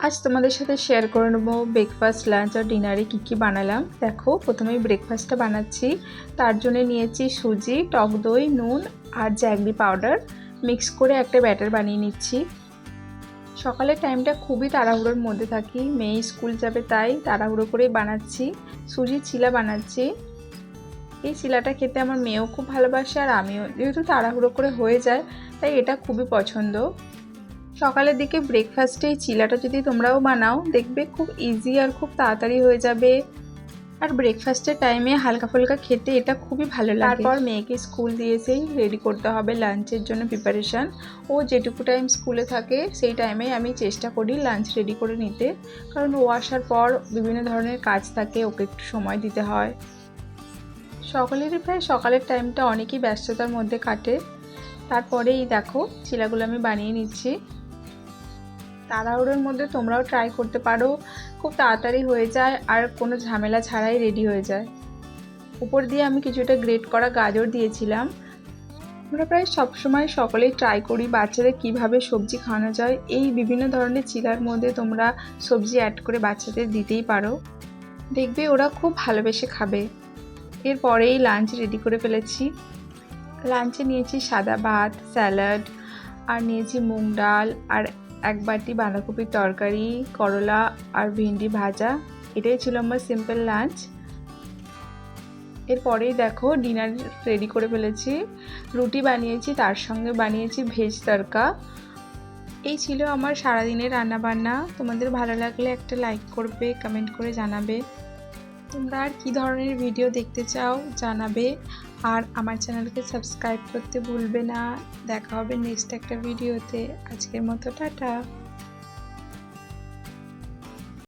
আজ তোমাদের সাথে শেয়ার করে নেবো ব্রেকফাস্ট, লাঞ্চ আর ডিনারে কী বানালাম। দেখো, প্রথমেই ব্রেকফাস্টটা বানাচ্ছি। তার জন্য নিয়েছি সুজি, টক দই, নুন আর জ্যাগরি পাউডার মিক্স করে একটা ব্যাটার বানিয়ে নিচ্ছি। সকালের টাইমটা খুবই তাড়াহুড়োর মধ্যে থাকি, মেয়ে স্কুল যাবে তাই তাড়াহুড়ো করেই বানাচ্ছি। সুজির চিলা বানাচ্ছি। এই চিলাটা খেতে আমার মেয়েও খুব ভালোবাসে আর আমিও, যেহেতু তাড়াহুড়ো করে হয়ে যায় তাই এটা খুবই পছন্দ। সকালের দিকে ব্রেকফাস্টে এই চিলাটা যদি তোমরাও বানাও, দেখবে খুব ইজি আর খুব তাড়াতাড়ি হয়ে যাবে। আর ব্রেকফাস্টের টাইমে হালকা ফুলকা খেতে এটা খুবই ভালো লাগে। তারপর মেয়েকে স্কুল দিয়েছেই রেডি করতে হবে লাঞ্চের জন্য প্রিপারেশান। ও যেটুকু টাইম স্কুলে থাকে সেই টাইমে আমি চেষ্টা করি লাঞ্চ রেডি করে নিতে, কারণ ও আসার পর বিভিন্ন ধরনের কাজ থাকে, ওকে একটু সময় দিতে হয়। সকলেরই প্রায় সকালের টাইমটা অনেকই ব্যস্ততার মধ্যে কাটে। তারপরেই দেখো চিলাগুলো আমি বানিয়ে নিচ্ছি। তাড়াহুড়োর মধ্যে তোমরাও ট্রাই করতে পারো, খুব তাড়াতাড়ি হয়ে যায় আর কোনো ঝামেলা ছাড়াই রেডি হয়ে যায়। উপর দিয়ে আমি কিছুটা গ্রেট করা গাজর দিয়েছিলাম। আমরা প্রায় সবসময় সকলেই ট্রাই করি বাচ্চাদের কিভাবে সবজি খাওয়ানো যায়। এই বিভিন্ন ধরনের চিলার মধ্যে তোমরা সবজি অ্যাড করে বাচ্চাদের দিতেই পারো, দেখবে ওরা খুব ভালোবেসে খাবে। এরপরেই লাঞ্চ রেডি করে ফেলেছি। লাঞ্চে নিয়েছি সাদা ভাত, স্যালাড আর নিয়েছি মুগ ডাল আর এক বাটি বাঁধাকপির তরকারি, করলা আর ভিন্ডি ভাজা। এটাই ছিল আমার সিম্পল লাঞ্চ। এরপরেই দেখো ডিনার রেডি করে ফেলেছি। রুটি বানিয়েছি, তার সঙ্গে বানিয়েছি ভেজ তড়কা। এই ছিল আমার সারাদিনের রান্নাবান্না। তোমাদের ভালো লাগলে একটা লাইক করবে, কমেন্ট করে জানাবে তোমরা আর কী ধরনের ভিডিও দেখতে চাও জানাবে। আর আমার চ্যানেলকে সাবস্ক্রাইব করতে ভুলবে না। দেখা হবে নেক্সট একটা ভিডিওতে। আজকের মতো টাটা।